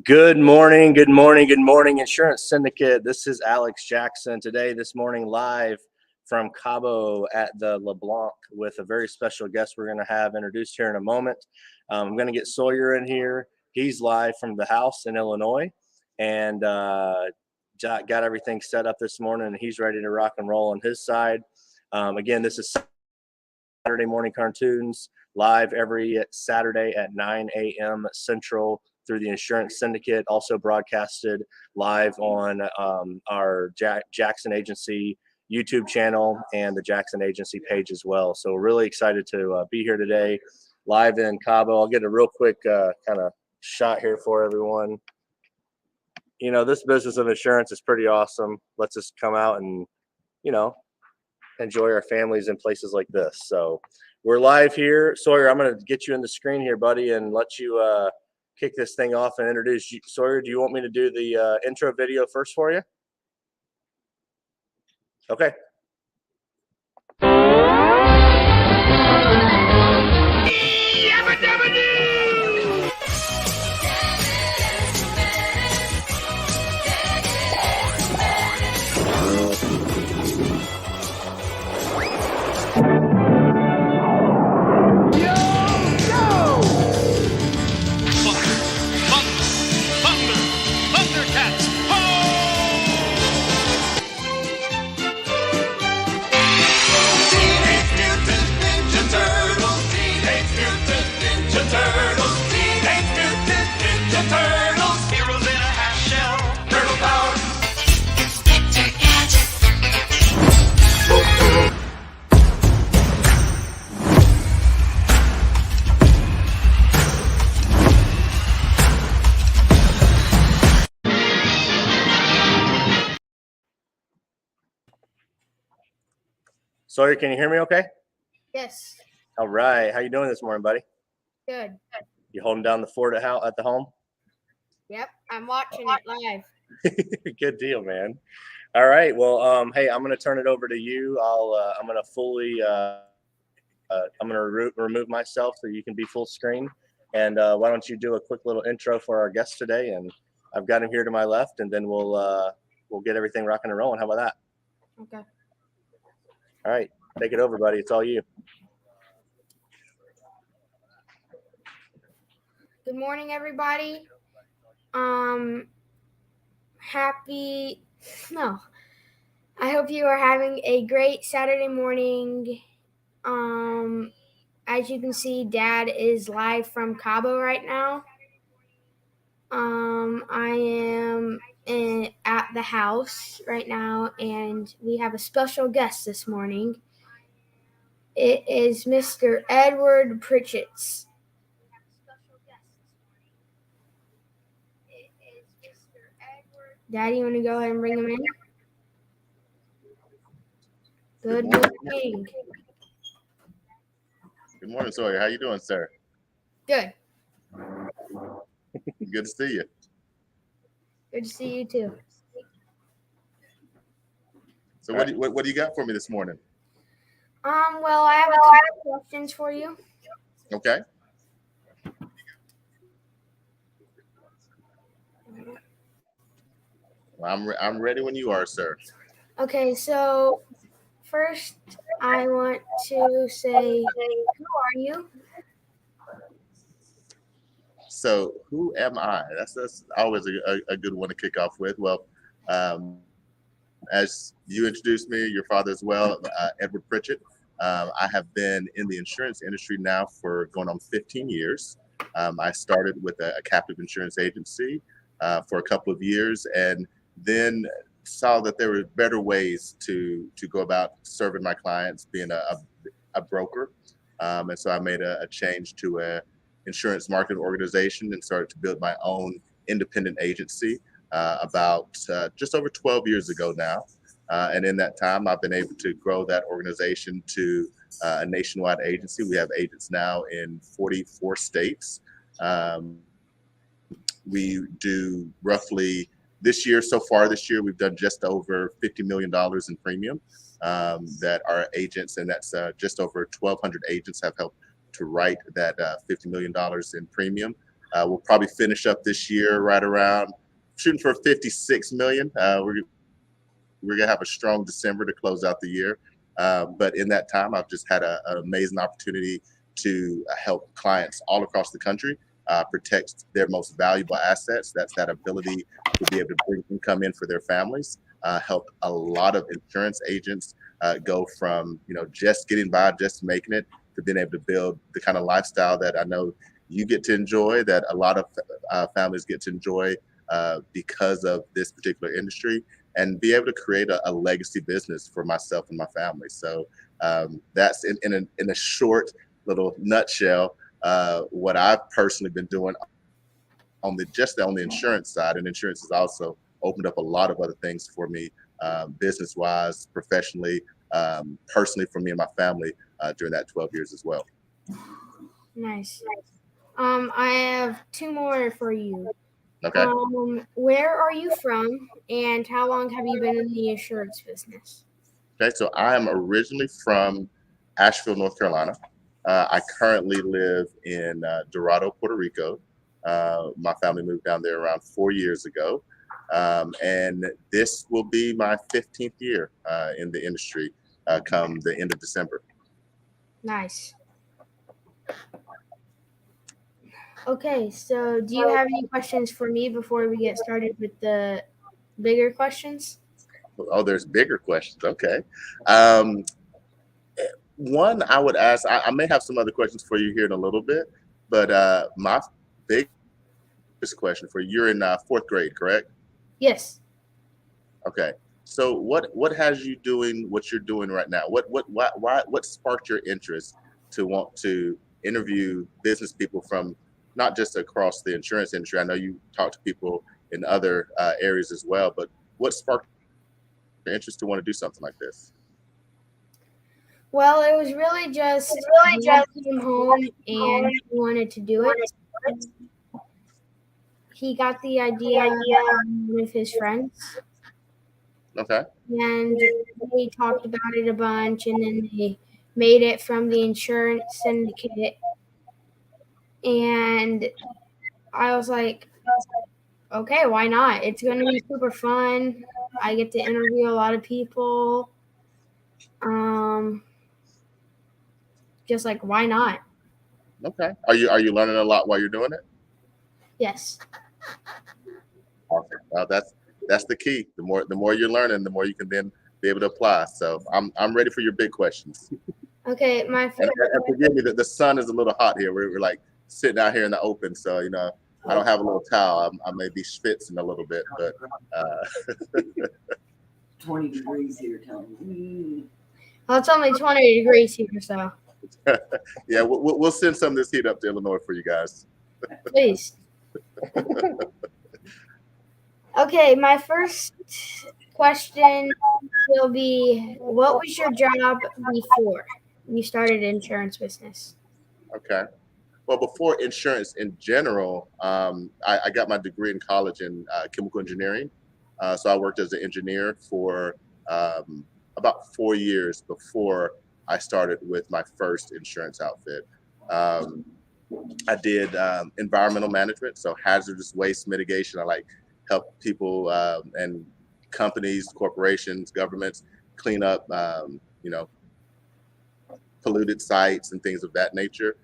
Good morning, good morning, good morning, Insurance Syndicate. This is Alex Jackson today, this morning, live from Cabo at the LeBlanc with a very special guest we're going to have introduced here in a moment. I'm going to get Sawyer in here. He's live from the house in Illinois and got everything set up this morning, and he's ready to rock and roll on his side. Again, this is Saturday Morning Cartoons, live every Saturday at 9 a.m. Central through the Insurance Syndicate, also broadcasted live on our Jackson Agency YouTube channel and the Jackson Agency page as well. So we're really excited to be here today, live in Cabo. I'll get a real quick kind of shot here for everyone. You know, this business of insurance is pretty awesome. Let's just come out and, enjoy our families in places like this. So we're live here. Sawyer, I'm going to get you in the screen here, buddy, and let you kick this thing off and introduce you. Sawyer, do you want me to do the intro video first for you? Okay. Sawyer, can you hear me okay? Yes. All right. How you doing this morning, buddy? Good. You holding down the fort at the home? Yep. I'm watching it live. Good deal, man. All right. Well, hey, I'm going to turn it over to you. I'm going to fully, I'm going to remove myself so you can be full screen. And why don't you do a quick little intro for our guest today? And I've got him here to my left, and then we'll get everything rocking and rolling. How about that? Okay. All right. Take it over, buddy. It's all you. Good morning, everybody. I hope you are having a great Saturday morning. As you can see, Dad is live from Cabo right now. I am at the house right now, and we have a special guest this morning. It is Mr. Edward Pritchett. Daddy, you want to go ahead and bring him in? Good morning. Good morning, Sawyer. How you doing, sir? Good. Good to see you. Good to see you too. So what do you got for me this morning? Well, I have a couple questions for you. Okay. Well, I'm ready when you are, sir. Okay, so first I want to say, who are you? So who am I? That's always a good one to kick off with. Well, as you introduced me, your father as well, Edward Pritchett. I have been in the insurance industry now for going on 15 years. I started with a captive insurance agency for a couple of years, and then saw that there were better ways to go about serving my clients, being a broker. And so I made a change to a insurance marketing organization and started to build my own independent agency about just over 12 years ago now. And in that time, I've been able to grow that organization to a nationwide agency. We have agents now in 44 states. We do roughly so far this year, we've done just over $50 million in premium that our agents, and that's just over 1,200 agents have helped to write that $50 million in premium. We'll probably finish up this year right around shooting for 56 million. We're gonna have a strong December to close out the year. But in that time, I've just had an amazing opportunity to help clients all across the country protect their most valuable assets. That's that ability to be able to bring income in for their families. Help a lot of insurance agents go from just getting by, just making it, to being able to build the kind of lifestyle that I know you get to enjoy, that a lot of families get to enjoy because of this particular industry, and be able to create a legacy business for myself and my family. So that's in a short little nutshell what I've personally been doing on the insurance side. And insurance has also opened up a lot of other things for me, business wise, professionally, personally, for me and my family during that 12 years as well. Nice. I have two more for you. Okay. Where are you from, and how long have you been in the insurance business? Okay, so I am originally from Asheville, North Carolina. I currently live in Dorado, Puerto Rico. My family moved down there around 4 years ago. And this will be my 15th year in the industry come the end of December. Nice. Okay, so do you have any questions for me before we get started with the bigger questions? Oh, there's bigger questions. Okay. One I would ask, I may have some other questions for you here in a little bit, but my biggest question for you, you're in fourth grade, correct? Yes. Okay. So what has you doing what you're doing right now? What sparked your interest to want to interview business people from not just across the insurance industry? I know you talk to people in other areas as well, but what sparked your interest to want to do something like this? Well, it was really just Dad came home and he wanted to do it. He got the idea from one of his friends, Okay. and they talked about it a bunch, and then they made it from the insurance syndicate. And I was like, okay, why not? It's going to be super fun. I get to interview a lot of people. Just like, why not? Okay. Are you learning a lot while you're doing it? Yes. Awesome. Well, that's the key. The more you're learning, the more you can then be able to apply. So I'm ready for your big questions. Okay, my And forgive me that the sun is a little hot here. We're like sitting out here in the open, so I don't have a little towel. I may be schwitzing a little bit, but 20 degrees here, Tony. Well, it's only 20 degrees here, so. Yeah, we'll send some of this heat up to Illinois for you guys. Please. Okay, my first question will be, what was your job before you started insurance business? Okay. Well, before insurance in general, I got my degree in college in chemical engineering. So I worked as an engineer for about 4 years before I started with my first insurance outfit. I did environmental management, so hazardous waste mitigation. I help people and companies, corporations, governments clean up, polluted sites and things of that nature,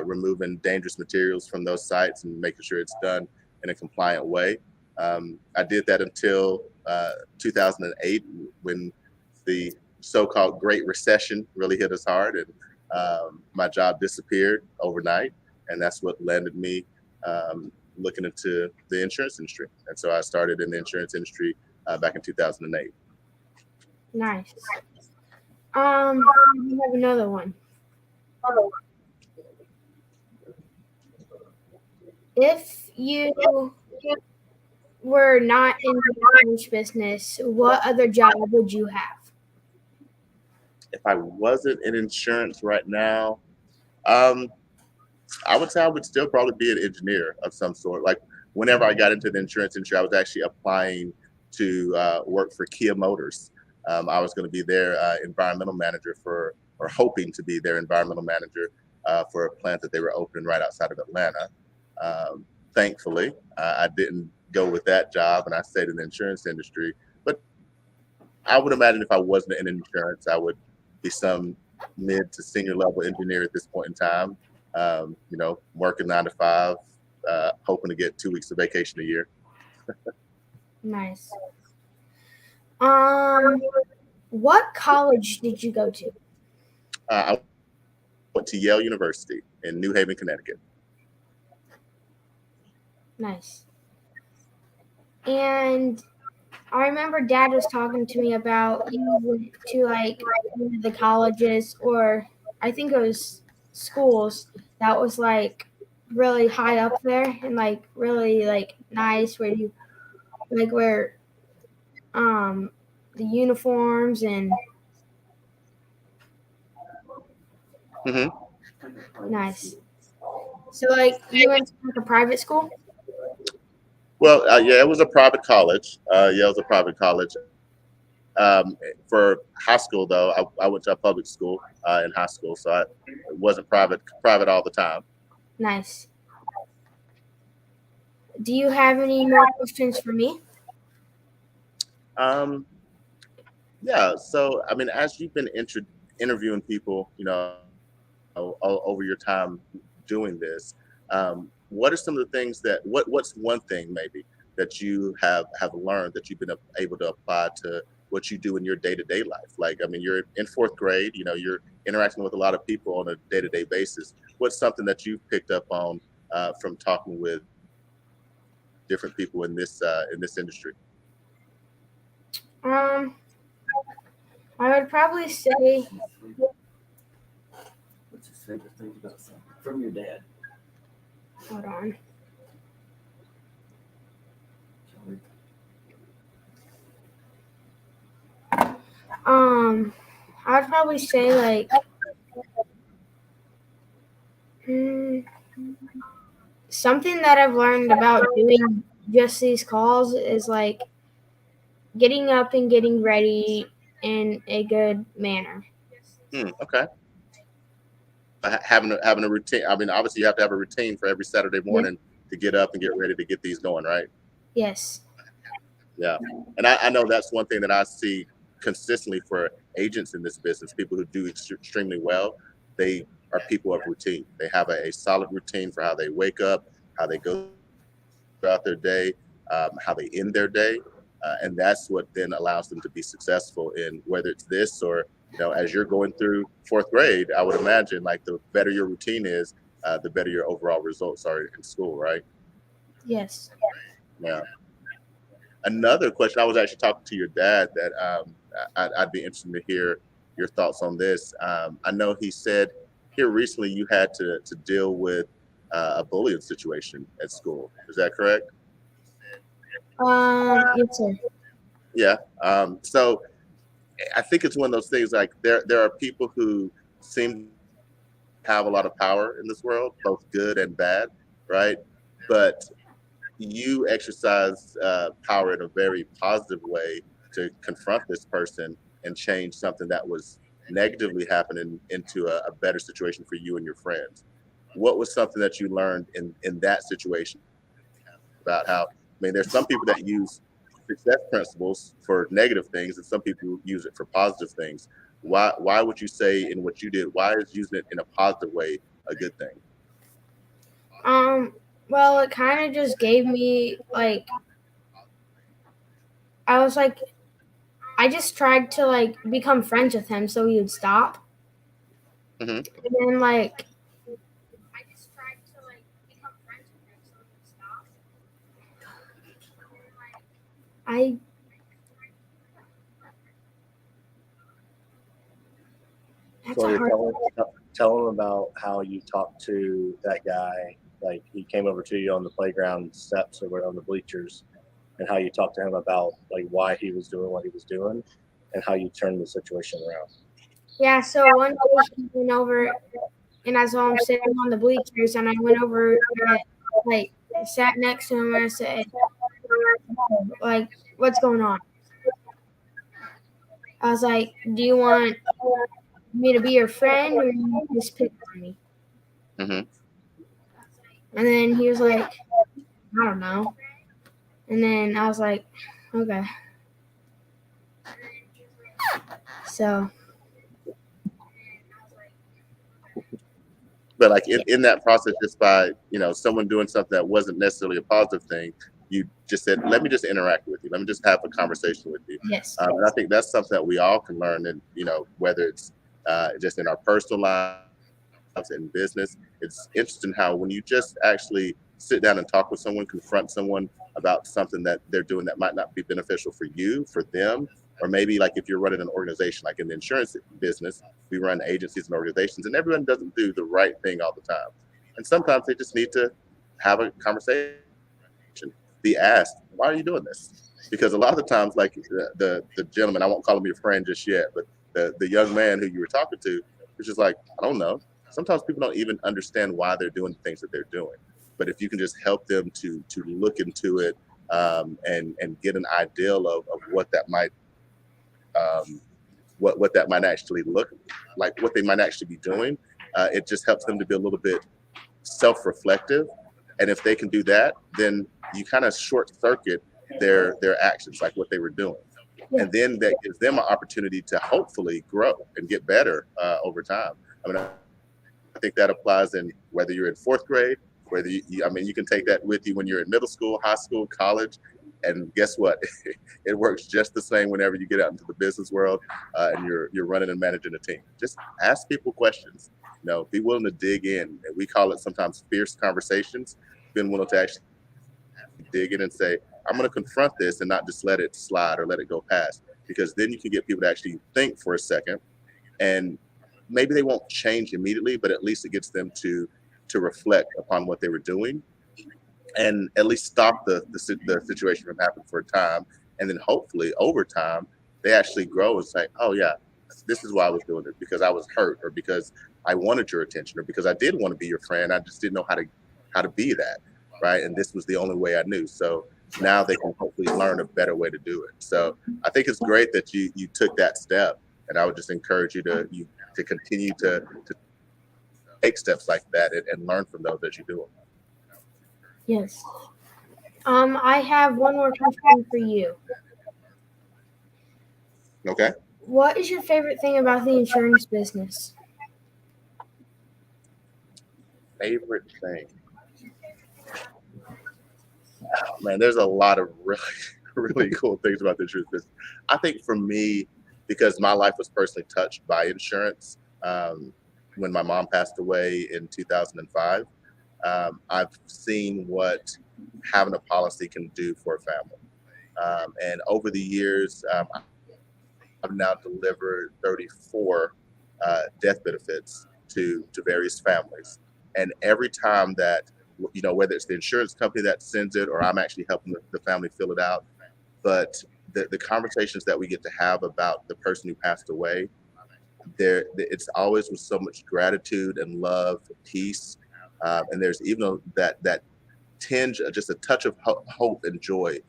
removing dangerous materials from those sites and making sure it's done in a compliant way. I did that until 2008, when the so-called Great Recession really hit us hard, and my job disappeared overnight, and that's what landed me looking into the insurance industry. And so I started in the insurance industry back in 2008. Nice. We have another one. If you were not in the insurance business, what other job would you have? If I wasn't in insurance right now, I would say I would still probably be an engineer of some sort. Like, whenever I got into the insurance industry, I was actually applying to work for Kia Motors. I was going to be their environmental manager or hoping to be their environmental manager for a plant that they were opening right outside of Atlanta. Thankfully, I didn't go with that job, and I stayed in the insurance industry. But I would imagine if I wasn't in insurance, I would be some mid to senior level engineer at this point in time. Working 9 to 5, hoping to get 2 weeks of vacation a year. Nice. What college did you go to? I went to Yale University in New Haven, Connecticut. Nice. And I remember Dad was talking to me about you went to like one of the colleges, or I think it was schools that was like really high up there and like really like nice, where you like wear the uniforms and hmm nice. So like you went to like a private school? Well, yeah, it was a private college. Yale was a private college. For high school, though, I went to a public school in high school, so it wasn't private all the time. Nice. Do you have any more questions for me? Yeah. So, I mean, as you've been interviewing people, over your time doing this, what are some of the things what's one thing maybe that you have learned that you've been able to apply to what you do in your day-to-day life? Like, I mean, you're in fourth grade, you're interacting with a lot of people on a day-to-day basis. What's something that you've picked up on from talking with different people in this industry? I would probably say What's your favorite thing about something from your dad? hold on. I would probably say like something that I've learned about doing just these calls is like getting up and getting ready in a good manner. Okay. Having a routine. I mean, obviously, you have to have a routine for every Saturday morning to get up and get ready to get these going, right? Yes. Yeah, and I know that's one thing that I see consistently for agents in this business. People who do extremely well, they are people of routine. They have a solid routine for how they wake up, how they go throughout their day, how they end their day, and that's what then allows them to be successful in whether it's this or as you're going through fourth grade. I would imagine like the better your routine is, the better your overall results are in school, right? Yes. Yeah. Another question, I was actually talking to your dad that I'd be interested to hear your thoughts on this. I know he said here recently you had to deal with a bullying situation at school. Is that correct? Yes, sir. Yeah. So I think it's one of those things like there are people who seem to have a lot of power in this world, both good and bad, right? But you exercise power in a very positive way to confront this person and change something that was negatively happening into a better situation for you and your friends. What was something that you learned in that situation about how, I mean, there's some people that use success principles for negative things and some people use it for positive things. Why would you say in what you did, why is using it in a positive way a good thing? Well, it kind of just gave me like I was like I just tried to like become friends with him so he would stop. hmm And then like I just tried to like become friends with him so he would stop. I that's a Sawyer, hard tell him about how you talked to that guy. Like he came over to you on the playground steps or on the bleachers, and how you talked to him about like why he was doing what he was doing, and how you turned the situation around. Yeah, so one day he went over and I saw him sitting on the bleachers and I went over and like sat next to him and I said, like, what's going on? I was like, do you want me to be your friend or you just pick on me? hmm And then he was like, I don't know. And then I was like, okay. So, But like in that process, just by, someone doing something that wasn't necessarily a positive thing, you just said, let me just interact with you. Let me just have a conversation with you. yes. And I think that's something that we all can learn. And, whether it's just in our personal lives, in business, it's interesting how when you just actually sit down and talk with someone, confront someone about something that they're doing that might not be beneficial for you, for them, or maybe like if you're running an organization, like in the insurance business, we run agencies and organizations, and everyone doesn't do the right thing all the time. And sometimes they just need to have a conversation, be asked, why are you doing this? Because a lot of the times, like the gentleman, I won't call him your friend just yet, but the young man who you were talking to was just like, I don't know. Sometimes people don't even understand why they're doing the things that they're doing. But if you can just help them to look into it, and get an ideal of what that might what that might actually look like, what they might actually be doing, it just helps them to be a little bit self-reflective. And if they can do that, then you kind of short circuit their actions, like what they were doing. And then that gives them an opportunity to hopefully grow and get better over time. I mean, I think that applies in whether you're in fourth grade, whether you can take that with you when you're in middle school, high school, college, and guess what? It works just the same whenever you get out into the business world, and you're running and managing a team. Just ask people questions. Be willing to dig in. And we call it sometimes fierce conversations. Being willing to actually dig in and say, I'm going to confront this and not just let it slide or let it go past, because then you can get people to actually think for a second, and maybe they won't change immediately, but at least it gets them to reflect upon what they were doing, and at least stop the situation from happening for a time. And then hopefully over time, they actually grow and say, oh yeah, this is why I was doing it, because I was hurt, or because I wanted your attention, or because I did want to be your friend. I just didn't know how to be that. Right. And this was the only way I knew. So now they can hopefully learn a better way to do it. So I think it's great that you took that step. And I would just encourage you to continue to take steps like that, and learn from those as you do them. Yes. I have one more question for you. Okay. What is your favorite thing about the insurance business? Favorite thing? Oh, man, there's a lot of really, really cool things about the insurance business. I think for me, because my life was personally touched by insurance, when my mom passed away in 2005, I've seen what having a policy can do for a family. And over the years, I've now delivered 34 death benefits to various families. And every time that, whether it's the insurance company that sends it or I'm actually helping the family fill it out, but the conversations that we get to have about the person who passed away, it's always with so much gratitude and love, peace, and there's even that tinge, just a touch of hope and joy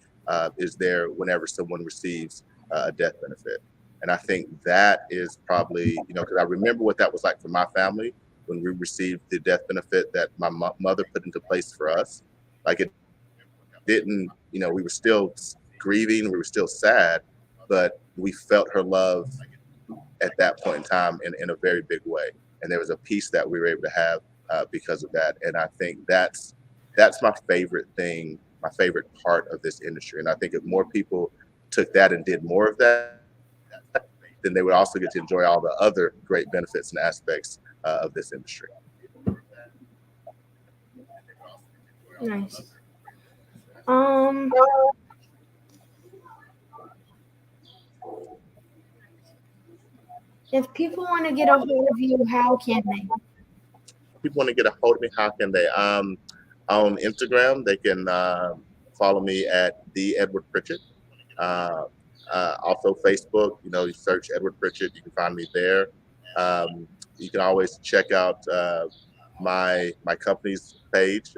is there whenever someone receives a death benefit. And I think that is probably, because I remember what that was like for my family when we received the death benefit that my mother put into place for us. Like it didn't, we were still grieving, we were still sad, but we felt her love at that point in time in a very big way. And there was a peace that we were able to have because of that. And I think that's my favorite thing, my favorite part of this industry. And I think if more people took that and did more of that, then they would also get to enjoy all the other great benefits and aspects of this industry. Nice. If people want to get a hold of you, how can they? People want to get a hold of me, how can they? On Instagram, they can follow me at the Edward Pritchett. Also Facebook, you search Edward Pritchett, you can find me there. You can always check out my company's page.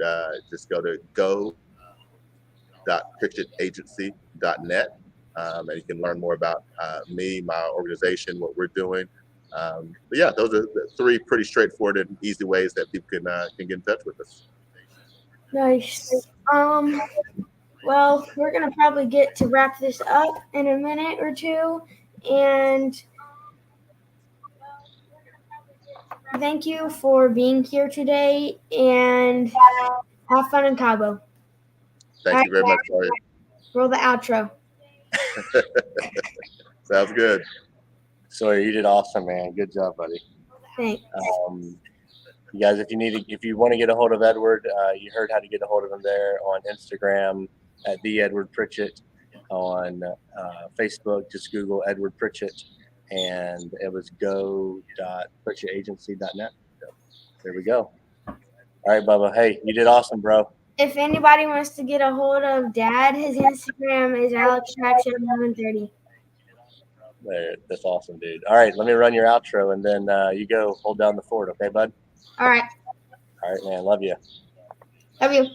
Just go to go.pritchettagency.net, and you can learn more about me, my organization, what we're doing. But yeah, those are the three pretty straightforward and easy ways that people can get in touch with us. Nice. Well, we're gonna probably get to wrap this up in a minute or two, and thank you for being here today, and have fun in Cabo. Thank you very much, Sawyer. Roll the outro. Sounds good. Sawyer, you did awesome, man. Good job, buddy. Thanks. You guys, if you want to get a hold of Edward, you heard how to get a hold of him there on Instagram at the Edward Pritchett. On Facebook, just Google Edward Pritchett, and it was go.pritchettagency.net. So there we go. All right, Bubba. Hey, you did awesome, bro. If anybody wants to get a hold of Dad, his Instagram is AlexJackson1130. That's awesome, dude. All right, let me run your outro, and then you go hold down the fort, okay, bud? All right. All right, man. Love you. Love you.